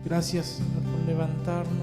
Gracias, Señor, por levantarnos.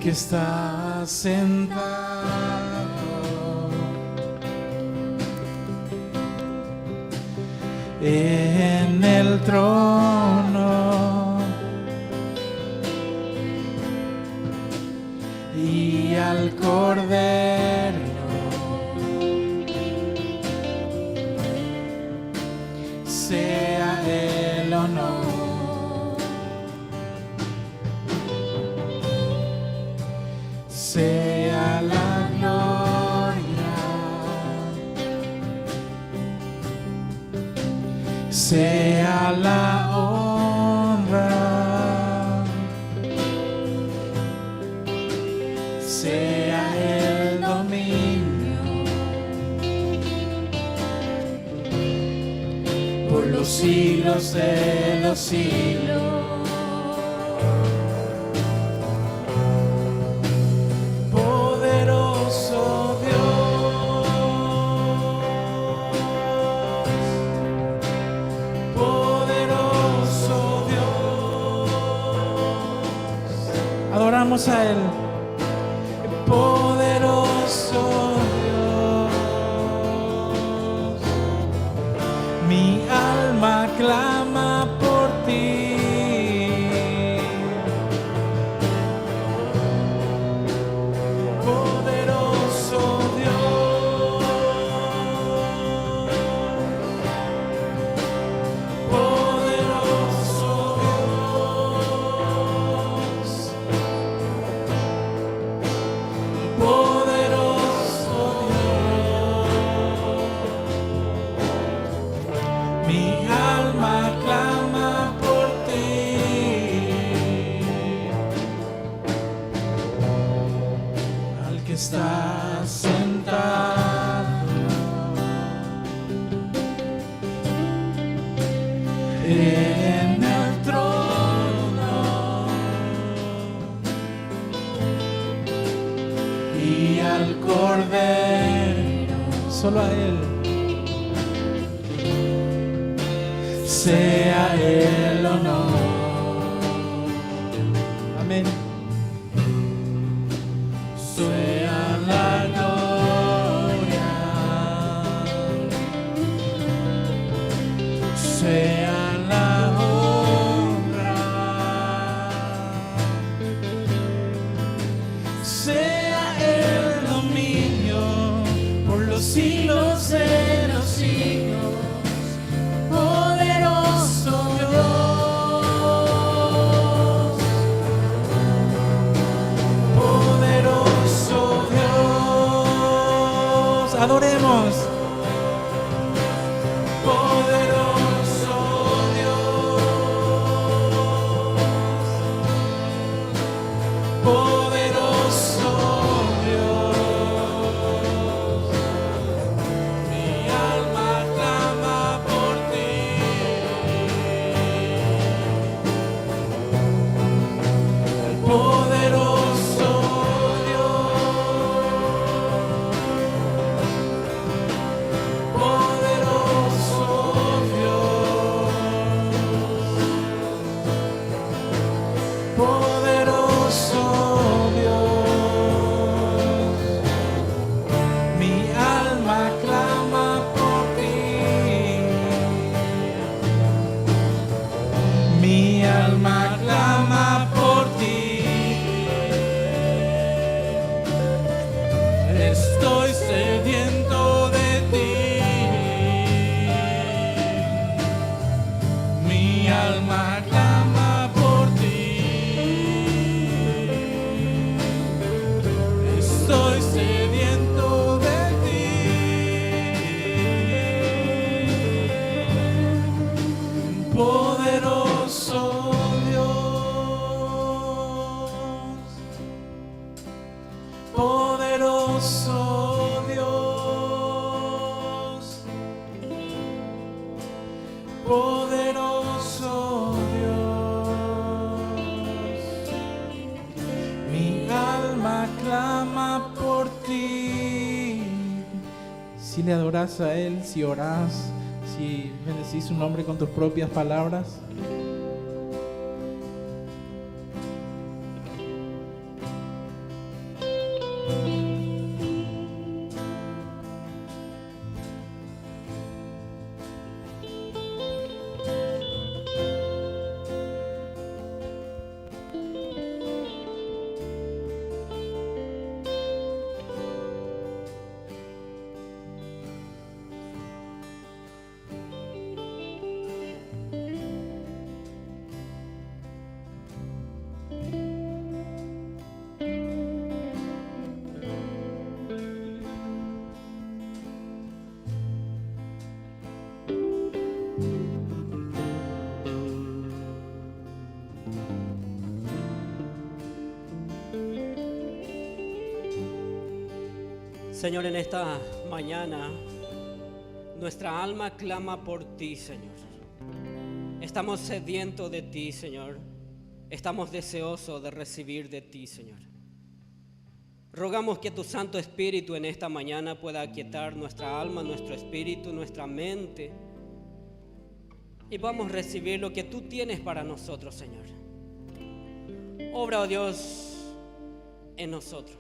Que está sentado en el trono y al Cordero sea el honor. Sea la gloria, sea la honra, sea el dominio por los siglos de los siglos. Adoramos a Él, poderoso Dios. Mi alma clama por ti. Poderoso Dios, poderoso está sentado en el trono y al Cordero, solo a Él sea el honor. Amén. Sea la gloria, sea la honra, sea el dominio por los siglos de los siglos. Poderoso Dios, poderoso Dios, adoremos. Poderoso poderoso Dios. Mi alma clama por ti. Si le adoras a Él, si orás, si bendecís su nombre con tus propias palabras. Señor, en esta mañana, nuestra alma clama por ti, Señor. Estamos sedientos de ti, Señor. Estamos deseosos de recibir de ti, Señor. Rogamos que tu Santo Espíritu en esta mañana pueda aquietar nuestra alma, nuestro espíritu, nuestra mente, y vamos a recibir lo que tú tienes para nosotros, Señor. Obra, oh Dios, en nosotros.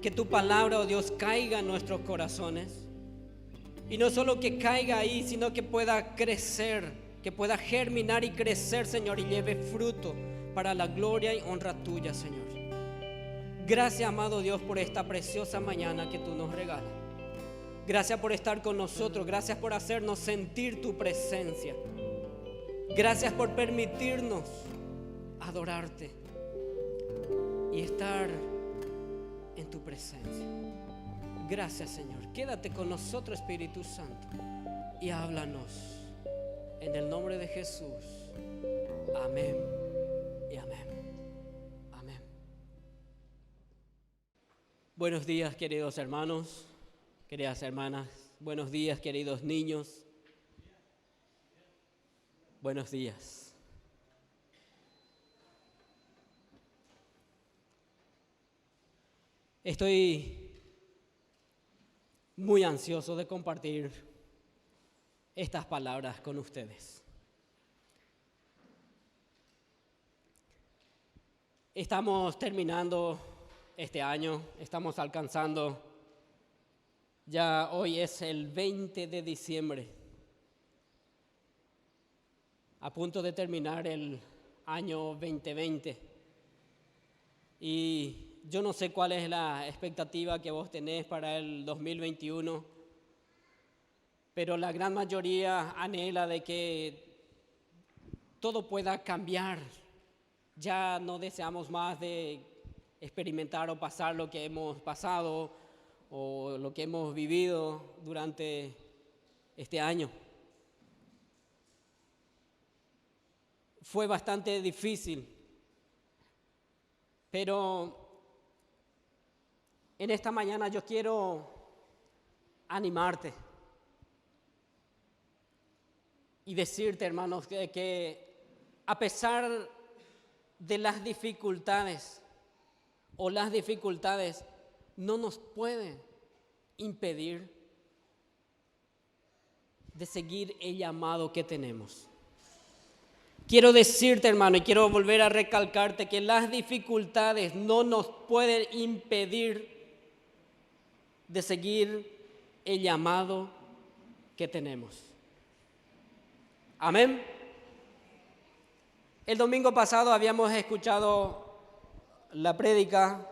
Que tu palabra, oh Dios, caiga en nuestros corazones. Y no solo que caiga ahí, sino que pueda crecer, que pueda germinar y crecer, Señor, y lleve fruto para la gloria y honra tuya, Señor. Gracias, amado Dios, por esta preciosa mañana que tú nos regalas. Gracias por estar con nosotros. Gracias por hacernos sentir tu presencia. Gracias por permitirnos adorarte y estar en tu presencia. Gracias, Señor. Quédate con nosotros, Espíritu Santo, y háblanos en el nombre de Jesús. Amén y amén. Amén. Buenos días, queridos hermanos, queridas hermanas. Buenos días, queridos niños. Buenos días. Estoy muy ansioso de compartir estas palabras con ustedes. Estamos terminando este año, estamos alcanzando, ya hoy es el 20 de diciembre, a punto de terminar el año 2020. Y yo no sé cuál es la expectativa que vos tenés para el 2021, pero la gran mayoría anhela de que todo pueda cambiar. Ya no deseamos más de experimentar o pasar lo que hemos pasado o lo que hemos vivido durante este año. Fue bastante difícil, pero en esta mañana yo quiero animarte y decirte, hermanos, que a pesar de las dificultades no nos pueden impedir de seguir el llamado que tenemos. Quiero decirte, hermano, y quiero volver a recalcarte que las dificultades no nos pueden impedir de seguir el llamado que tenemos. Amén. El domingo pasado habíamos escuchado la prédica,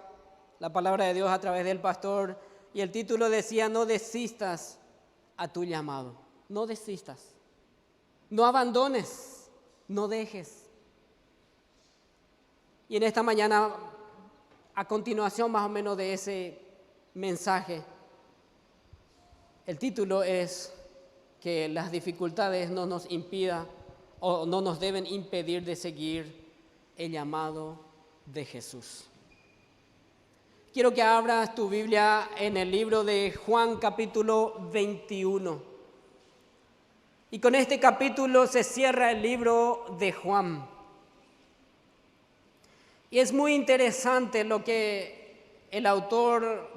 la palabra de Dios a través del pastor, y el título decía: no desistas a tu llamado. No desistas, no abandones, no dejes. Y en esta mañana, a continuación más o menos de ese mensaje, el título es que las dificultades no nos impidan o no nos deben impedir de seguir el llamado de Jesús. Quiero que abras tu Biblia en el libro de Juan capítulo 21. Y con este capítulo se cierra el libro de Juan. Y es muy interesante lo que el autor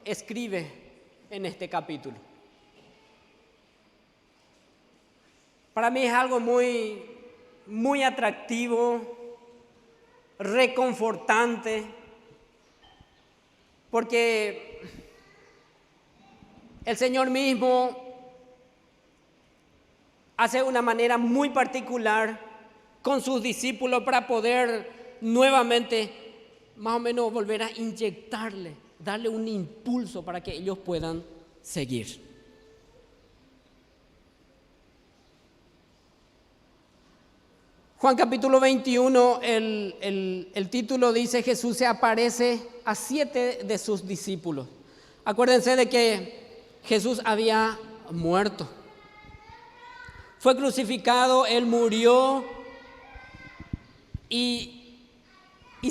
escribe en este capítulo. Para mí es algo muy atractivo, reconfortante, porque el Señor mismo hace una manera muy particular con sus discípulos para poder nuevamente más o menos volver a inyectarle, darle un impulso para que ellos puedan seguir. Juan capítulo 21, el título dice: Jesús se aparece a 7 de sus discípulos. Acuérdense de que Jesús había muerto. Fue crucificado, Él murió y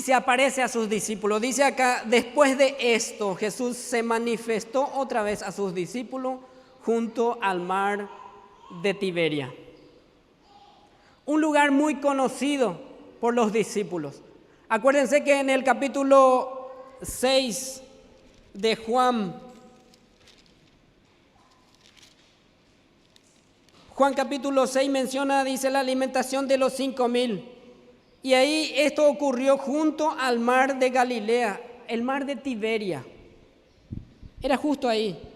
se aparece a sus discípulos. Dice acá: después de esto, Jesús se manifestó otra vez a sus discípulos junto al mar de Tiberia. Un lugar muy conocido por los discípulos. Acuérdense que en el capítulo 6 de Juan capítulo 6 menciona, dice, la alimentación de los 5,000. Y ahí esto ocurrió junto al mar de Galilea, el mar de Tiberia. Era justo ahí.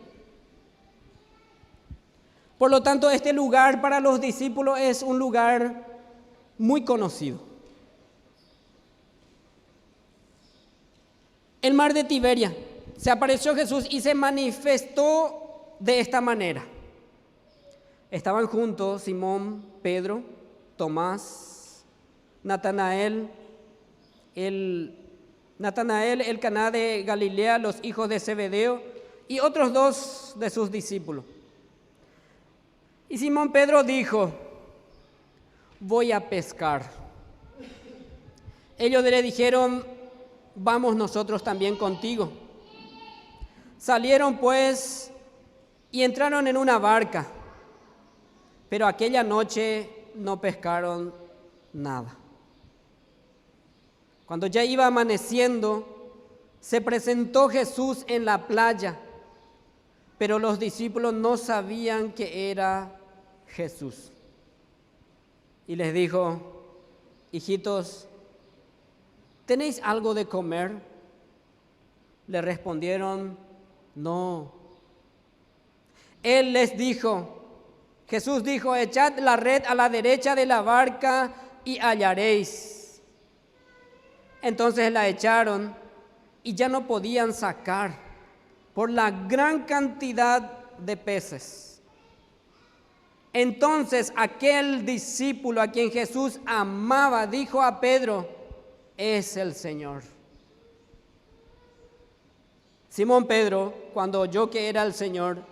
Por lo tanto, este lugar para los discípulos es un lugar muy conocido. El mar de Tiberia. Se apareció Jesús y se manifestó de esta manera. Estaban juntos Simón, Pedro, Tomás, Natanael, el Caná de Galilea, los hijos de Zebedeo y otros 2 de sus discípulos. Y Simón Pedro dijo: voy a pescar. Ellos le dijeron: vamos nosotros también contigo. Salieron pues y entraron en una barca, pero aquella noche no pescaron nada. Cuando ya iba amaneciendo, se presentó Jesús en la playa, pero los discípulos no sabían que era Jesús. Y les dijo: hijitos, ¿tenéis algo de comer? Le respondieron: no. Él les dijo, Jesús dijo: echad la red a la derecha de la barca y hallaréis. Entonces la echaron y ya no podían sacar por la gran cantidad de peces. Entonces aquel discípulo a quien Jesús amaba dijo a Pedro: es el Señor. Simón Pedro, cuando oyó que era el Señor,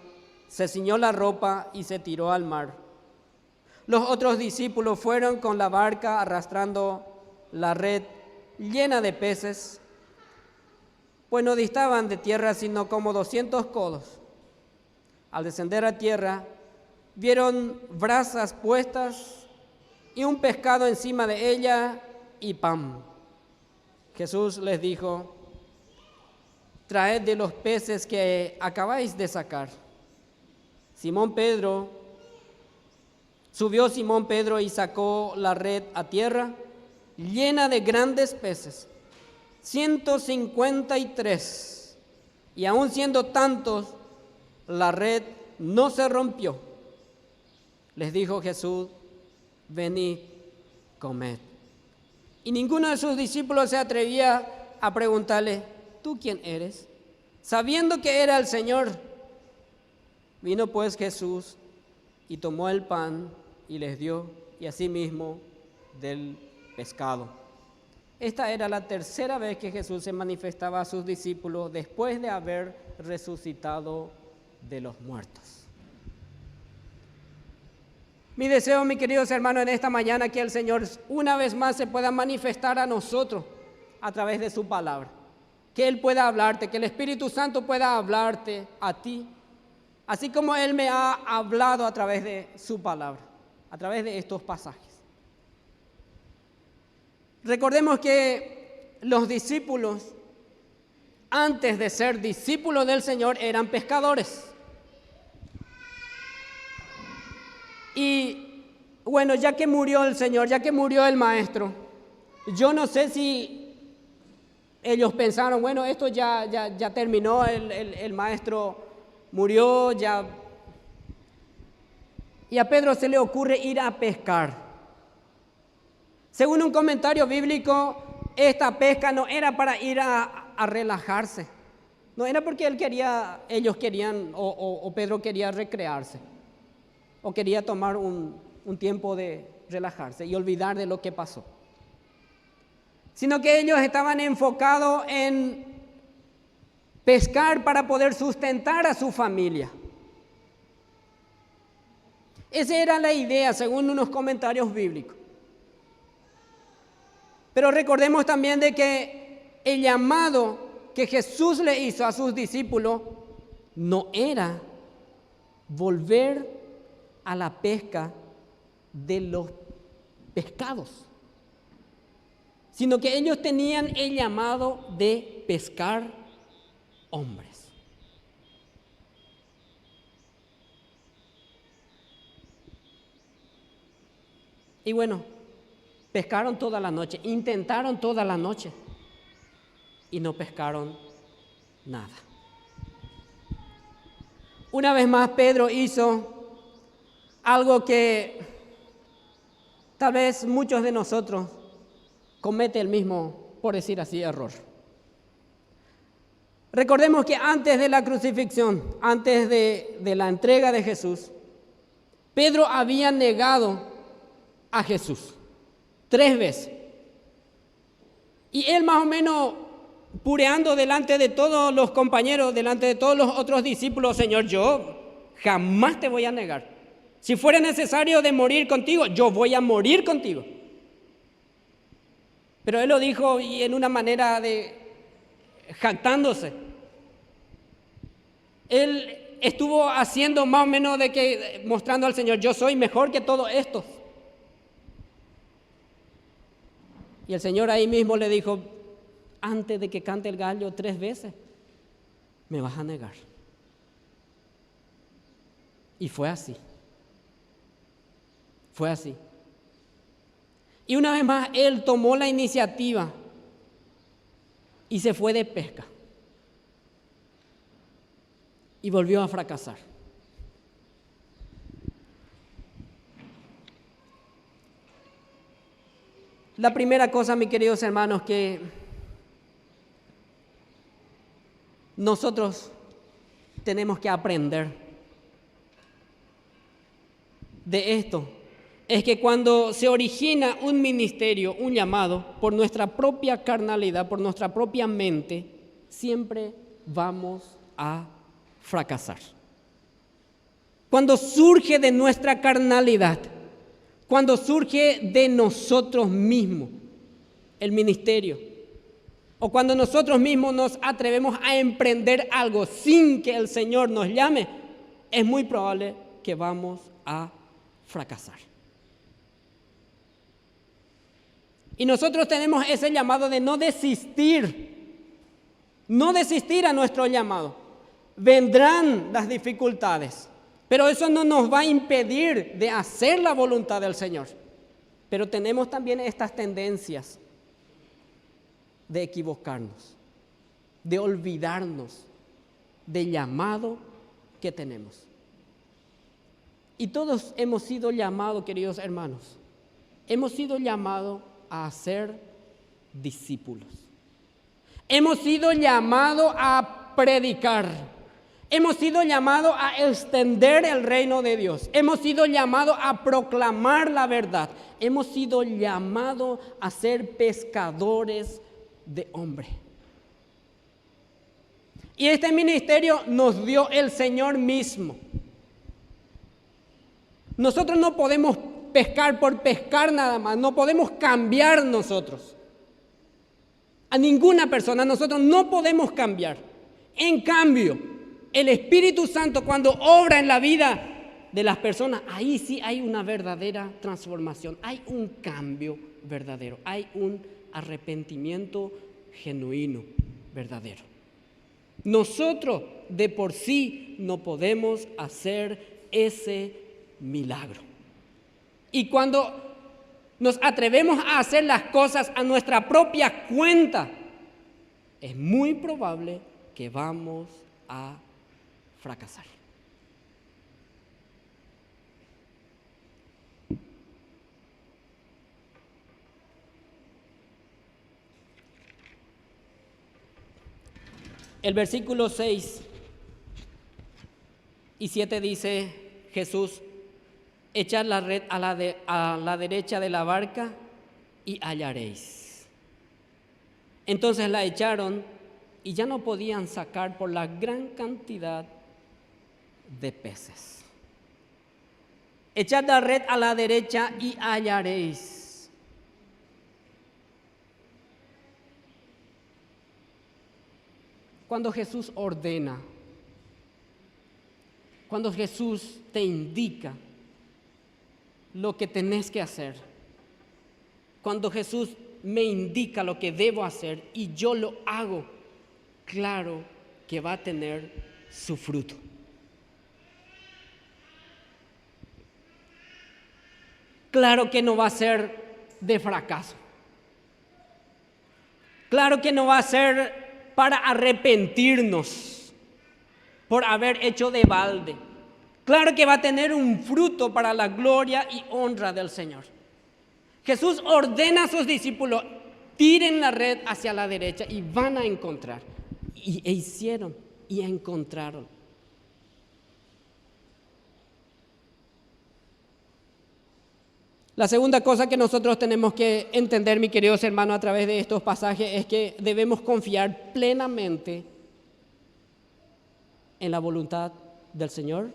se ciñó la ropa y se tiró al mar. Los otros discípulos fueron con la barca arrastrando la red llena de peces, pues no distaban de tierra sino como 200 codos. Al descender a tierra, vieron brasas puestas y un pescado encima de ella y pan. Jesús les dijo: traed de los peces que acabáis de sacar. Subió Simón Pedro y sacó la red a tierra, llena de grandes peces, 153. Y aun siendo tantos, la red no se rompió. Les dijo Jesús: venid, comed. Y ninguno de sus discípulos se atrevía a preguntarle: ¿tú quién eres?, sabiendo que era el Señor. Vino pues Jesús y tomó el pan y les dio, y asimismo del pescado. Esta era la tercera vez que Jesús se manifestaba a sus discípulos después de haber resucitado de los muertos. Mi deseo, mis queridos hermanos, en esta mañana que el Señor una vez más se pueda manifestar a nosotros a través de su palabra. Que Él pueda hablarte, que el Espíritu Santo pueda hablarte a ti así como Él me ha hablado a través de su palabra, a través de estos pasajes. Recordemos que los discípulos, antes de ser discípulos del Señor, eran pescadores. Y bueno, ya que murió el Señor, ya que murió el Maestro, yo no sé si ellos pensaron, bueno, esto ya terminó, el Maestro murió, ya. Y a Pedro se le ocurre ir a pescar. Según un comentario bíblico, esta pesca no era para ir a relajarse. No era porque ellos querían, o Pedro quería recrearse, o quería tomar un tiempo de relajarse y olvidar de lo que pasó. Sino que ellos estaban enfocados en pescar para poder sustentar a su familia. Esa era la idea, según unos comentarios bíblicos. Pero recordemos también de que el llamado que Jesús le hizo a sus discípulos no era volver a la pesca de los pescados, sino que ellos tenían el llamado de pescar hombres. Y bueno, pescaron toda la noche, intentaron toda la noche y no pescaron nada. Una vez más Pedro hizo algo que tal vez muchos de nosotros cometen el mismo, por decir así, error. Recordemos que antes de la crucifixión, antes de la entrega de Jesús, Pedro había negado a Jesús 3 veces. Y él más o menos pureando delante de todos los compañeros, delante de todos los otros discípulos, Señor, yo jamás te voy a negar. Si fuera necesario de morir contigo, yo voy a morir contigo. Pero él lo dijo y en una manera de jactándose. Él estuvo haciendo más o menos de que mostrando al Señor, yo soy mejor que todos estos. Y el Señor ahí mismo le dijo, antes de que cante el gallo 3 veces, me vas a negar. Y fue así. Fue así. Y una vez más, él tomó la iniciativa y se fue de pesca. Y volvió a fracasar. La primera cosa, mis queridos hermanos, que nosotros tenemos que aprender de esto es que cuando se origina un ministerio, un llamado, por nuestra propia carnalidad, por nuestra propia mente, siempre vamos a fracasar. Cuando surge de nuestra carnalidad, cuando surge de nosotros mismos el ministerio, o cuando nosotros mismos nos atrevemos a emprender algo sin que el Señor nos llame, es muy probable que vamos a fracasar. Y nosotros tenemos ese llamado de no desistir a nuestro llamado. Vendrán las dificultades, pero eso no nos va a impedir de hacer la voluntad del Señor. Pero tenemos también estas tendencias de equivocarnos, de olvidarnos del llamado que tenemos. Y todos hemos sido llamados, queridos hermanos, hemos sido llamados a ser discípulos. Hemos sido llamados a predicar. Hemos sido llamados a extender el reino de Dios. Hemos sido llamados a proclamar la verdad. Hemos sido llamados a ser pescadores de hombres. Y este ministerio nos dio el Señor mismo. Nosotros no podemos pescar por pescar nada más, no podemos cambiar nosotros. A ninguna persona nosotros no podemos cambiar. En cambio, el Espíritu Santo cuando obra en la vida de las personas, ahí sí hay una verdadera transformación, hay un cambio verdadero, hay un arrepentimiento genuino, verdadero. Nosotros de por sí no podemos hacer ese milagro. Y cuando nos atrevemos a hacer las cosas a nuestra propia cuenta, es muy probable que vamos a fracasar. El versículo 6 y 7 dice Jesús: echad la red a la derecha de la barca y hallaréis. Entonces la echaron y ya no podían sacar por la gran cantidad de peces. Echad la red a la derecha y hallaréis. Cuando Jesús ordena, cuando Jesús te indica lo que tenés que hacer, cuando Jesús me indica lo que debo hacer y yo lo hago, claro que va a tener su fruto. Claro que no va a ser de fracaso. Claro que no va a ser para arrepentirnos por haber hecho de balde. Claro que va a tener un fruto para la gloria y honra del Señor. Jesús ordena a sus discípulos: tiren la red hacia la derecha y van a encontrar. E hicieron y encontraron. La segunda cosa que nosotros tenemos que entender, mis queridos hermanos, a través de estos pasajes, es que debemos confiar plenamente en la voluntad del Señor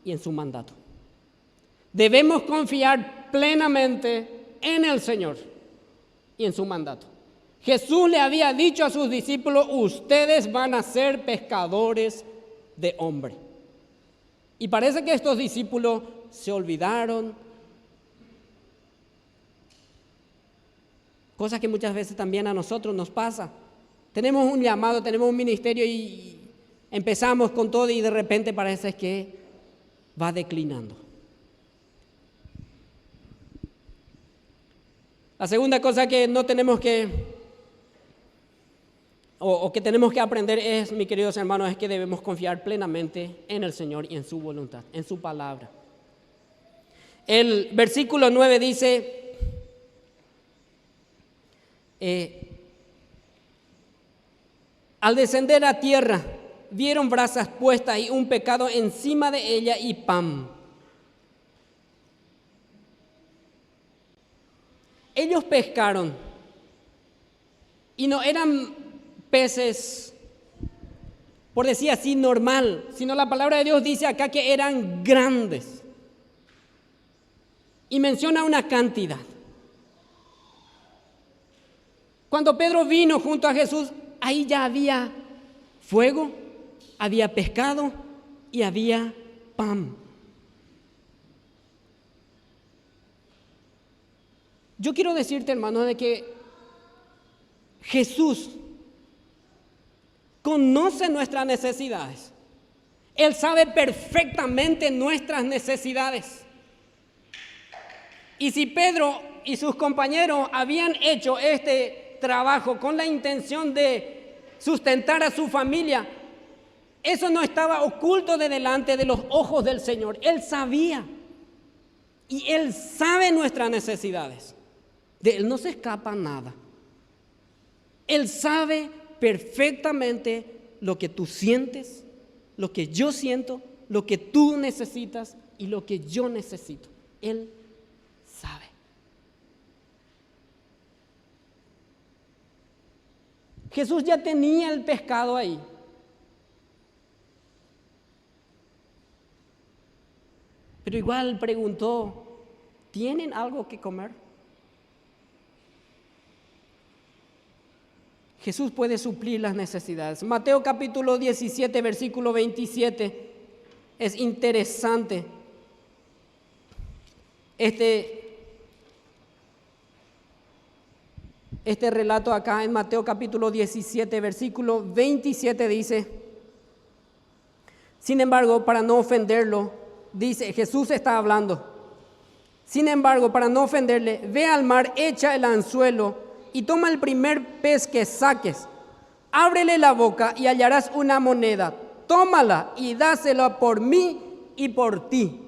y en su mandato. Debemos confiar plenamente en el Señor y en su mandato. Jesús le había dicho a sus discípulos: ustedes van a ser pescadores de hombres. Y parece que estos discípulos se olvidaron. Cosas que muchas veces también a nosotros nos pasa. Tenemos un llamado, tenemos un ministerio y empezamos con todo y de repente parece que va declinando. La segunda cosa que no tenemos que, o que tenemos que aprender es, mis queridos hermanos, es que debemos confiar plenamente en el Señor y en su voluntad, en su palabra. El versículo 9 dice: al descender a tierra, vieron brasas puestas y un pecado encima de ella y pan. Ellos pescaron y no eran peces, por decir así, normal, sino la palabra de Dios dice acá que eran grandes y menciona una cantidad. Cuando Pedro vino junto a Jesús, ahí ya había fuego, había pescado y había pan. Yo quiero decirte, hermano, de que Jesús conoce nuestras necesidades. Él sabe perfectamente nuestras necesidades. Y si Pedro y sus compañeros habían hecho este trabajo con la intención de sustentar a su familia, eso no estaba oculto de delante de los ojos del Señor. Él sabía y Él sabe nuestras necesidades. De Él no se escapa nada. Él sabe perfectamente lo que tú sientes, lo que yo siento, lo que tú necesitas y lo que yo necesito. Él sabe. Jesús ya tenía el pescado ahí. Pero igual preguntó: ¿tienen algo que comer? Jesús puede suplir las necesidades. Mateo capítulo 17, versículo 27. Es interesante. Este relato acá en Mateo capítulo 17, versículo 27 dice: sin embargo, para no ofenderlo, dice, Jesús está hablando. Sin embargo, para no ofenderle, ve al mar, echa el anzuelo y toma el primer pez que saques. Ábrele la boca y hallarás una moneda. Tómala y dásela por mí y por ti.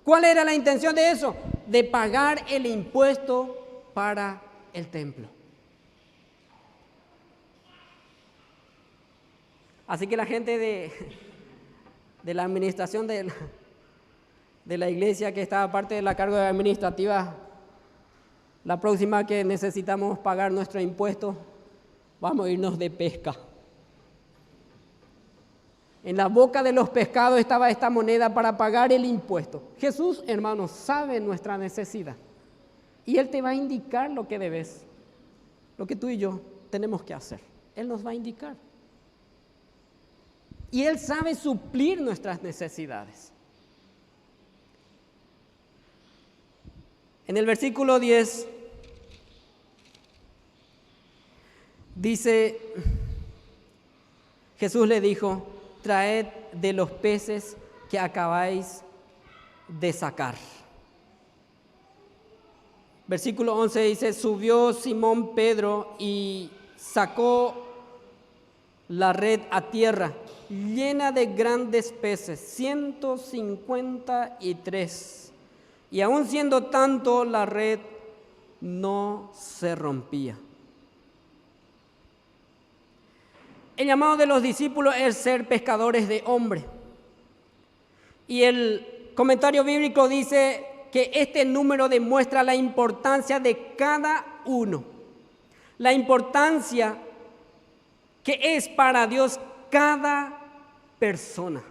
¿Cuál era la intención de eso? De pagar el impuesto para el templo. Así que la gente de la administración de la iglesia que estaba parte de la carga administrativa, la próxima que necesitamos pagar nuestro impuesto, vamos a irnos de pesca. En la boca de los pescados estaba esta moneda para pagar el impuesto. Jesús, hermanos, sabe nuestra necesidad y Él te va a indicar lo que debes, lo que tú y yo tenemos que hacer. Él nos va a indicar. Y Él sabe suplir nuestras necesidades. En el versículo 10 dice, Jesús le dijo, traed de los peces que acabáis de sacar. Versículo 11 dice, subió Simón Pedro y sacó la red a tierra, llena de grandes peces, 153. Y aun siendo tanto, la red no se rompía. El llamado de los discípulos es ser pescadores de hombres. Y el comentario bíblico dice que este número demuestra la importancia de cada uno. La importancia que es para Dios cada persona.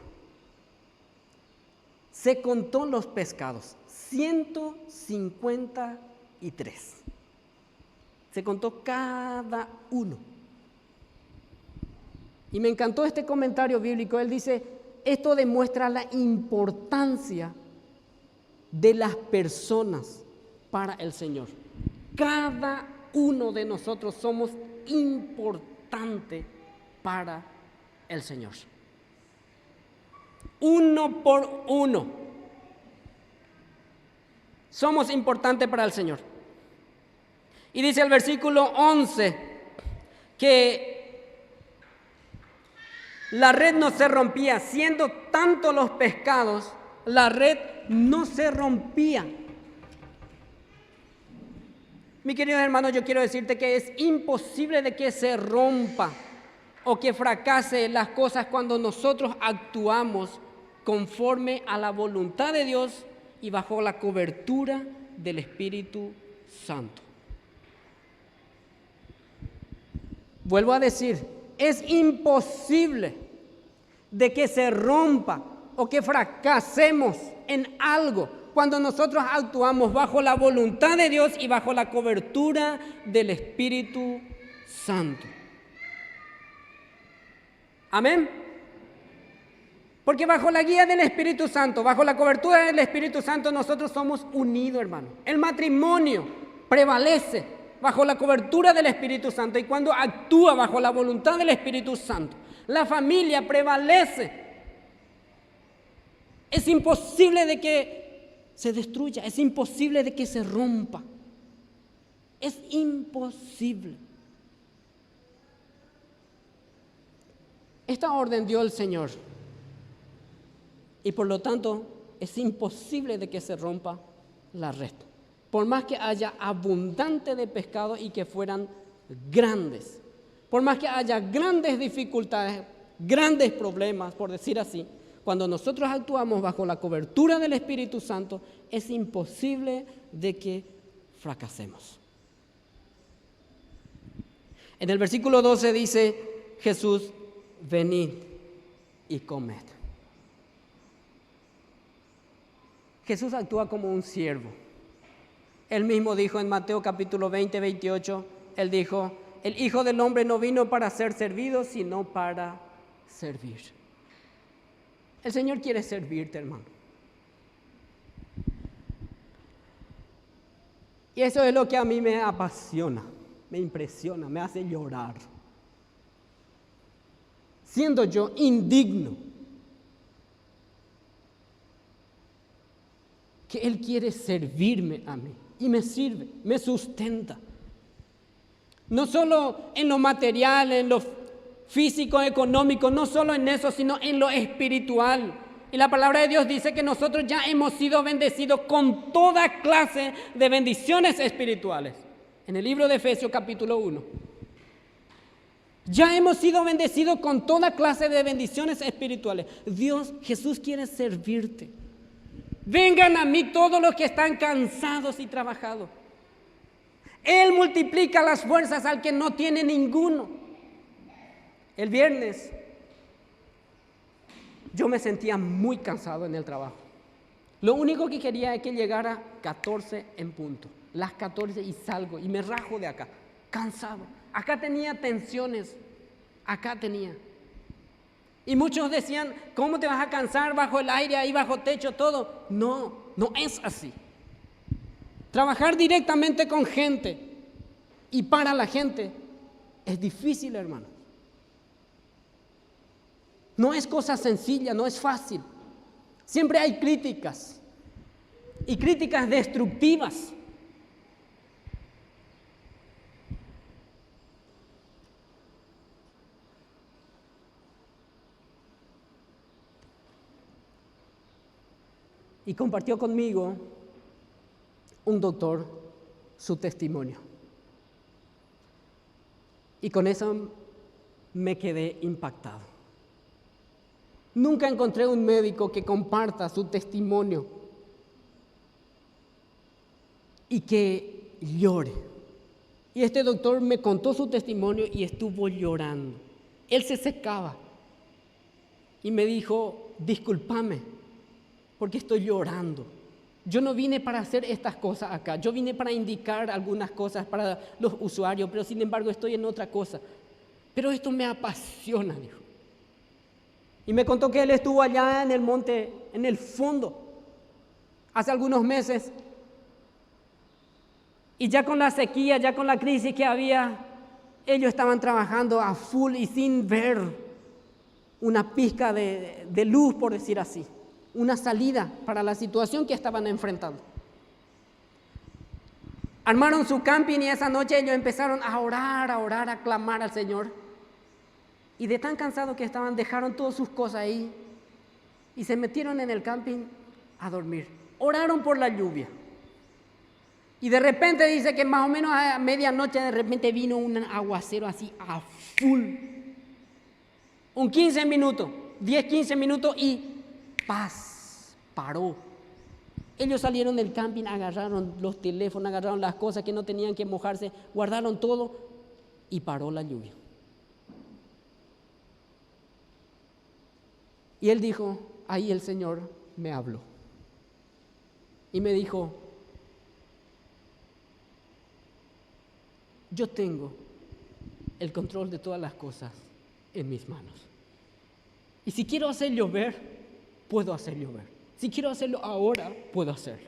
Se contó los pescados, 153. Se contó cada uno. Y me encantó este comentario bíblico. Él dice, esto demuestra la importancia de las personas para el Señor. Cada uno de nosotros somos importantes para el Señor. Uno por uno. Somos importantes para el Señor. Y dice el versículo 11 que la red no se rompía, siendo tanto los pescados, la red no se rompía. Mi queridos hermanos, yo quiero decirte que es imposible de que se rompa o que fracase las cosas cuando nosotros actuamos conforme a la voluntad de Dios y bajo la cobertura del Espíritu Santo. Vuelvo a decir, es imposible de que se rompa o que fracasemos en algo cuando nosotros actuamos bajo la voluntad de Dios y bajo la cobertura del Espíritu Santo. Amén. Porque bajo la guía del Espíritu Santo, bajo la cobertura del Espíritu Santo, nosotros somos unidos, hermano. El matrimonio prevalece bajo la cobertura del Espíritu Santo y cuando actúa bajo la voluntad del Espíritu Santo, la familia prevalece. Es imposible de que se destruya, es imposible de que se rompa. Es imposible. Esta orden dio el Señor y por lo tanto es imposible de que se rompa la red. Por más que haya abundante de pescado y que fueran grandes, por más que haya grandes dificultades, grandes problemas, por decir así, cuando nosotros actuamos bajo la cobertura del Espíritu Santo, es imposible de que fracasemos. En el versículo 12 dice Jesús, venid y comed. Jesús actúa como un siervo. Él mismo dijo en Mateo capítulo 20, 28, Él dijo, el Hijo del Hombre no vino para ser servido, sino para servir. El Señor quiere servirte, hermano. Y eso es lo que a mí me apasiona, me impresiona, me hace llorar. Siendo yo indigno, que Él quiere servirme a mí y me sirve, me sustenta. No solo en lo material, en lo físico, económico, no solo en eso, sino en lo espiritual. Y la palabra de Dios dice que nosotros ya hemos sido bendecidos con toda clase de bendiciones espirituales. En el libro de Efesios capítulo 1. Ya hemos sido bendecidos con toda clase de bendiciones espirituales. Jesús quiere servirte. Vengan a mí todos los que están cansados y trabajados. Él multiplica las fuerzas al que no tiene ninguno. El viernes yo me sentía muy cansado en el trabajo. Lo único que quería es que llegara 14 en punto. Las 14 y salgo y me rajo de acá, cansado. Acá tenía tensiones, acá tenía. Y muchos decían, ¿cómo te vas a cansar bajo el aire, ahí bajo techo, todo? No, no es así. Trabajar directamente con gente y para la gente es difícil, hermano. No es cosa sencilla, no es fácil. Siempre hay críticas y críticas destructivas. Y compartió conmigo un doctor su testimonio. Y con eso me quedé impactado. Nunca encontré un médico que comparta su testimonio y que llore. Y este doctor me contó su testimonio y estuvo llorando. Él se secaba y me dijo, discúlpame, porque estoy llorando. Yo no vine para hacer estas cosas acá. Yo vine para indicar algunas cosas para los usuarios, pero sin embargo estoy en otra cosa. Pero esto me apasiona, dijo. Y me contó que él estuvo allá en el monte, en el fondo, hace algunos meses. Y ya con la sequía, ya con la crisis que había, ellos estaban trabajando a full y sin ver una pizca de luz, por decir así. Una salida para la situación que estaban enfrentando. Armaron su camping y esa noche ellos empezaron a orar, a clamar al Señor. Y de tan cansados que estaban, dejaron todas sus cosas ahí y se metieron en el camping a dormir. Oraron por la lluvia. Y de repente dice que más o menos a medianoche de repente vino un aguacero así a full. Un 15 minutos, 10, 15 minutos y paz, paró. Ellos salieron del camping, agarraron los teléfonos, agarraron las cosas que no tenían que mojarse, guardaron todo y paró la lluvia. Y él dijo, ahí el Señor me habló. Y me dijo, yo tengo el control de todas las cosas en mis manos. Y si quiero hacer llover, puedo hacer llover. Si quiero hacerlo ahora, puedo hacerlo.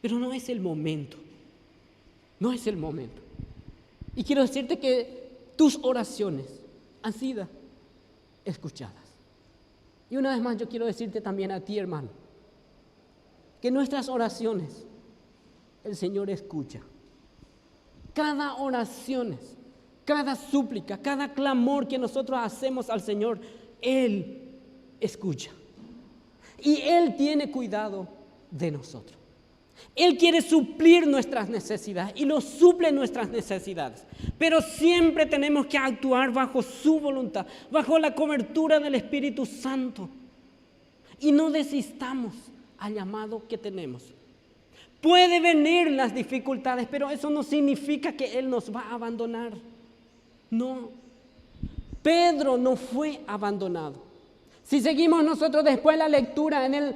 Pero no es el momento. No es el momento. Y quiero decirte que tus oraciones han sido escuchadas. Y una vez más yo quiero decirte también a ti, hermano, que nuestras oraciones el Señor escucha. Cada oración, cada súplica, cada clamor que nosotros hacemos al Señor, Él escucha. Y Él tiene cuidado de nosotros. Él quiere suplir nuestras necesidades y lo suple nuestras necesidades. Pero siempre tenemos que actuar bajo su voluntad, bajo la cobertura del Espíritu Santo. Y no desistamos al llamado que tenemos. Puede venir las dificultades, pero eso no significa que Él nos va a abandonar. No. Pedro no fue abandonado. Si seguimos nosotros después la lectura en el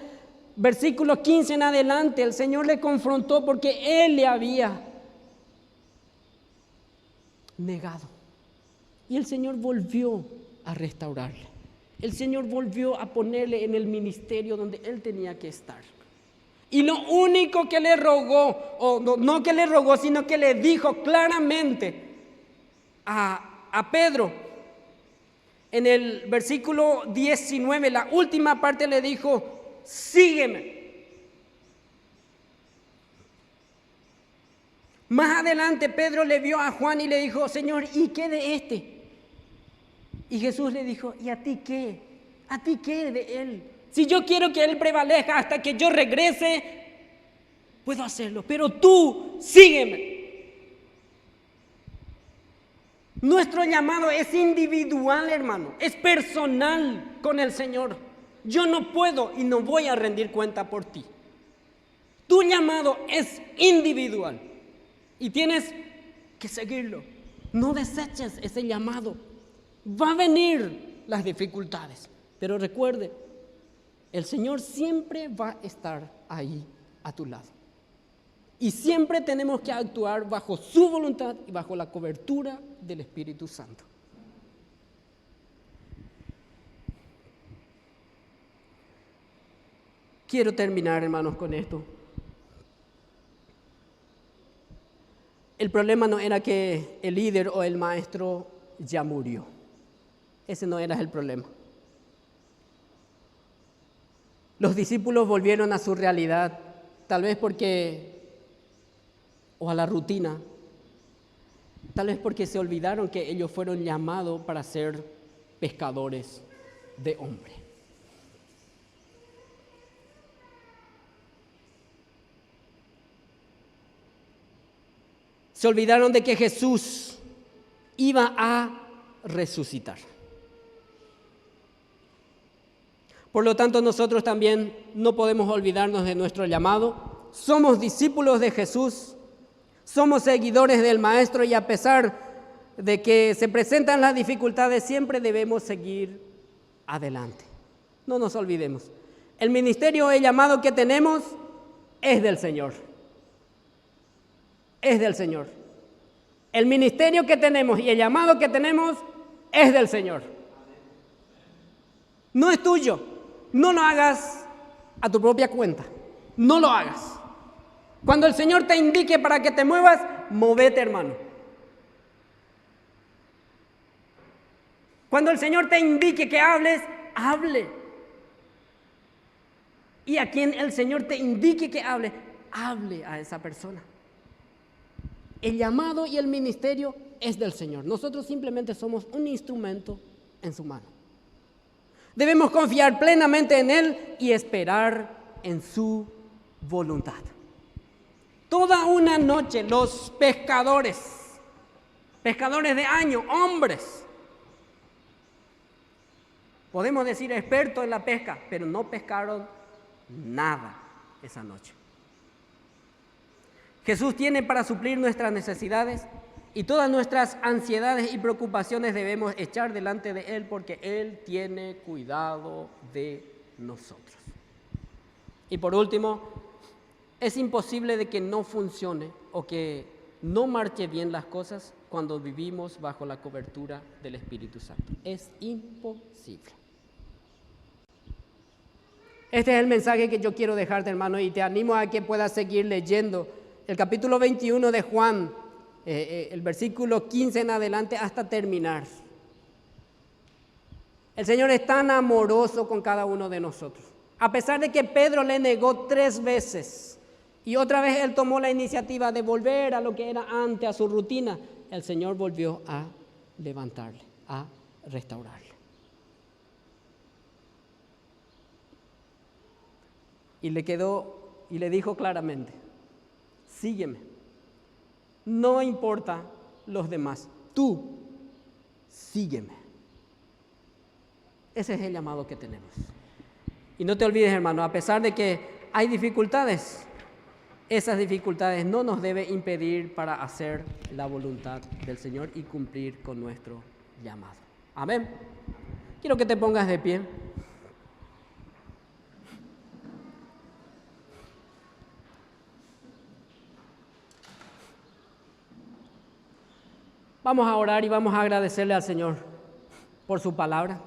versículo 15 en adelante, el Señor le confrontó porque Él le había negado. Y el Señor volvió a restaurarle. El Señor volvió a ponerle en el ministerio donde él tenía que estar. Y lo único que le rogó, o no que le rogó, sino que le dijo claramente a Pedro, en el versículo 19, la última parte le dijo, sígueme. Más adelante Pedro le vio a Juan y le dijo, Señor, ¿y qué de este? Y Jesús le dijo, ¿y a ti qué? ¿A ti qué de él? Si yo quiero que él prevalezca hasta que yo regrese, puedo hacerlo, pero tú sígueme. Nuestro llamado es individual, hermano, es personal con el Señor. Yo no puedo y no voy a rendir cuenta por ti. Tu llamado es individual y tienes que seguirlo. No deseches ese llamado. Va a venir las dificultades, pero recuerde, el Señor siempre va a estar ahí a tu lado. Y siempre tenemos que actuar bajo su voluntad y bajo la cobertura del Espíritu Santo. Quiero terminar, hermanos, con esto. El problema no era que el líder o el maestro ya murió. Ese no era el problema. Los discípulos volvieron a su realidad, tal vez o a la rutina, tal vez porque se olvidaron que ellos fueron llamados para ser pescadores de hombres. Se olvidaron de que Jesús iba a resucitar. Por lo tanto, nosotros también no podemos olvidarnos de nuestro llamado. Somos discípulos de Jesús, somos seguidores del Maestro y a pesar de que se presentan las dificultades, siempre debemos seguir adelante. No nos olvidemos. El ministerio, el llamado que tenemos es del Señor. Es del Señor. El ministerio que tenemos y el llamado que tenemos es del Señor. No es tuyo. No lo hagas a tu propia cuenta. No lo hagas. Cuando el Señor te indique para que te muevas, móvete, hermano. Cuando el Señor te indique que hables, hable. Y a quien el Señor te indique que hable, hable a esa persona. El llamado y el ministerio es del Señor. Nosotros simplemente somos un instrumento en su mano. Debemos confiar plenamente en Él y esperar en su voluntad. Toda una noche los pescadores de año, hombres, podemos decir expertos en la pesca, pero no pescaron nada esa noche. Jesús tiene para suplir nuestras necesidades y todas nuestras ansiedades y preocupaciones debemos echar delante de Él porque Él tiene cuidado de nosotros. Y por último, es imposible de que no funcione o que no marche bien las cosas cuando vivimos bajo la cobertura del Espíritu Santo. Es imposible. Este es el mensaje que yo quiero dejarte, hermano, y te animo a que puedas seguir leyendo el capítulo 21 de Juan, el versículo 15 en adelante hasta terminar. El Señor es tan amoroso con cada uno de nosotros. A pesar de que Pedro le negó 3 veces y otra vez él tomó la iniciativa de volver a lo que era antes, a su rutina, el Señor volvió a levantarle, a restaurarle. Y le dijo claramente, sígueme, no importa los demás, tú sígueme. Ese es el llamado que tenemos. Y no te olvides, hermano, a pesar de que hay dificultades, esas dificultades no nos deben impedir para hacer la voluntad del Señor y cumplir con nuestro llamado. Amén. Quiero que te pongas de pie. Vamos a orar y vamos a agradecerle al Señor por su palabra.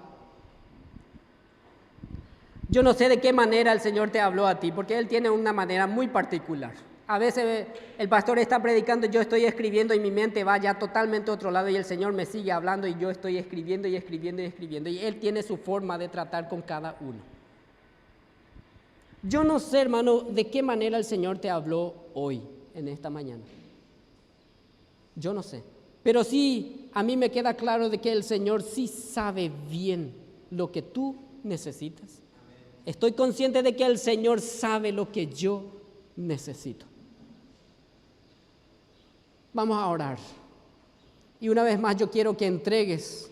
Yo no sé de qué manera el Señor te habló a ti, porque Él tiene una manera muy particular. A veces el pastor está predicando, yo estoy escribiendo y mi mente va ya totalmente a otro lado y el Señor me sigue hablando y yo estoy escribiendo y escribiendo y escribiendo. Y Él tiene su forma de tratar con cada uno. Yo no sé, hermano, de qué manera el Señor te habló hoy, en esta mañana. Yo no sé. Pero sí, a mí me queda claro de que el Señor sí sabe bien lo que tú necesitas. Estoy consciente de que el Señor sabe lo que yo necesito. Vamos a orar. Y una vez más yo quiero que entregues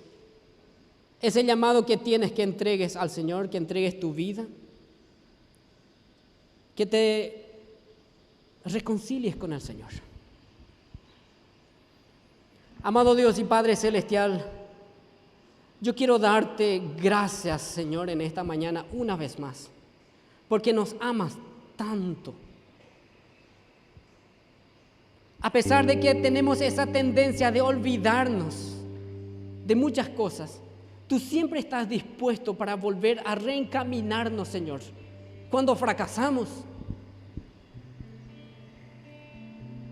ese llamado que tienes, que entregues al Señor, que entregues tu vida, que te reconcilies con el Señor. Amado Dios y Padre Celestial, yo quiero darte gracias, Señor, en esta mañana una vez más, porque nos amas tanto. A pesar de que tenemos esa tendencia de olvidarnos de muchas cosas, tú siempre estás dispuesto para volver a reencaminarnos, Señor, cuando fracasamos.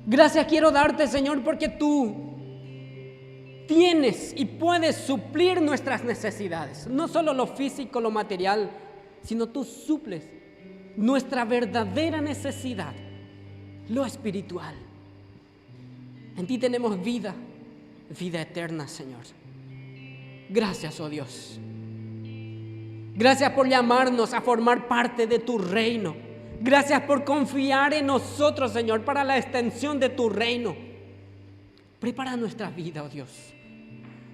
Gracias quiero darte, Señor, porque tú tienes y puedes suplir nuestras necesidades, no solo lo físico, lo material, sino tú suples nuestra verdadera necesidad, lo espiritual. En ti tenemos vida eterna, Señor. Gracias, oh Dios. Gracias por llamarnos a formar parte de tu reino. Gracias por confiar en nosotros, Señor, para la extensión de tu reino. Prepara nuestra vida, oh Dios.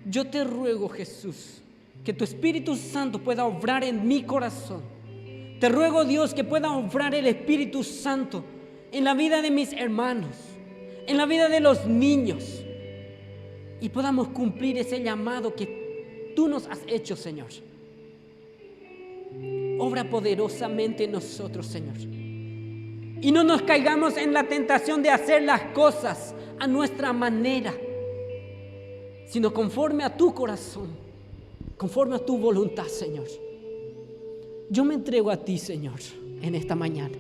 Yo te ruego, Jesús, que tu Espíritu Santo pueda obrar en mi corazón. Te ruego, Dios, que pueda obrar el Espíritu Santo en la vida de mis hermanos, en la vida de los niños, y podamos cumplir ese llamado que tú nos has hecho, Señor. Obra poderosamente en nosotros, Señor. Y no nos caigamos en la tentación de hacer las cosas a nuestra manera, sino conforme a tu corazón, conforme a tu voluntad, Señor. Yo me entrego a ti, Señor, en esta mañana.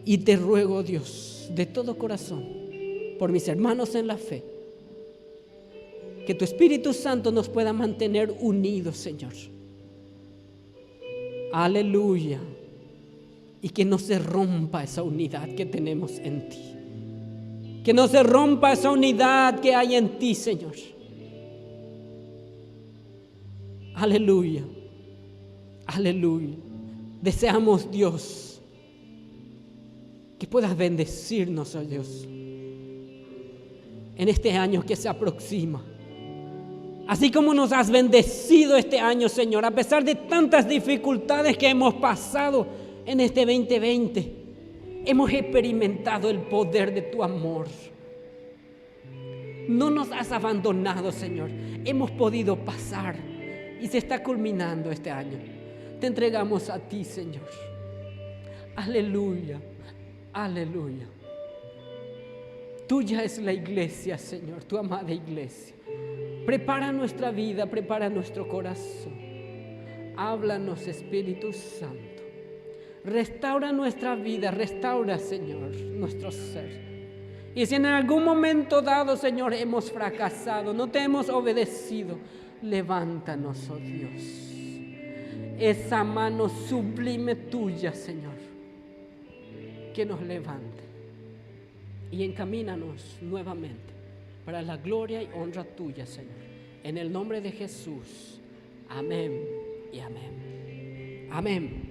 Y te ruego, Dios, de todo corazón, por mis hermanos en la fe, que tu Espíritu Santo nos pueda mantener unidos, Señor. Aleluya. Y que no se rompa esa unidad que tenemos en ti. Que no se rompa esa unidad que hay en ti, Señor. Aleluya. Aleluya. Deseamos, Dios, que puedas bendecirnos, oh Dios, en este año que se aproxima. Así como nos has bendecido este año, Señor, a pesar de tantas dificultades que hemos pasado en este 2020, hemos experimentado el poder de tu amor. No nos has abandonado, Señor. Hemos podido pasar y se está culminando este año. Te entregamos a ti, Señor. Aleluya, aleluya. Tuya es la iglesia, Señor, tu amada iglesia. Prepara nuestra vida, prepara nuestro corazón. Háblanos, Espíritu Santo. Restaura nuestra vida, restaura, Señor, nuestro ser. Y si en algún momento dado, Señor, hemos fracasado, no te hemos obedecido, levántanos, oh Dios. Esa mano sublime tuya, Señor, que nos levante y encamínanos nuevamente para la gloria y honra tuya, Señor. En el nombre de Jesús. Amén y amén. Amén.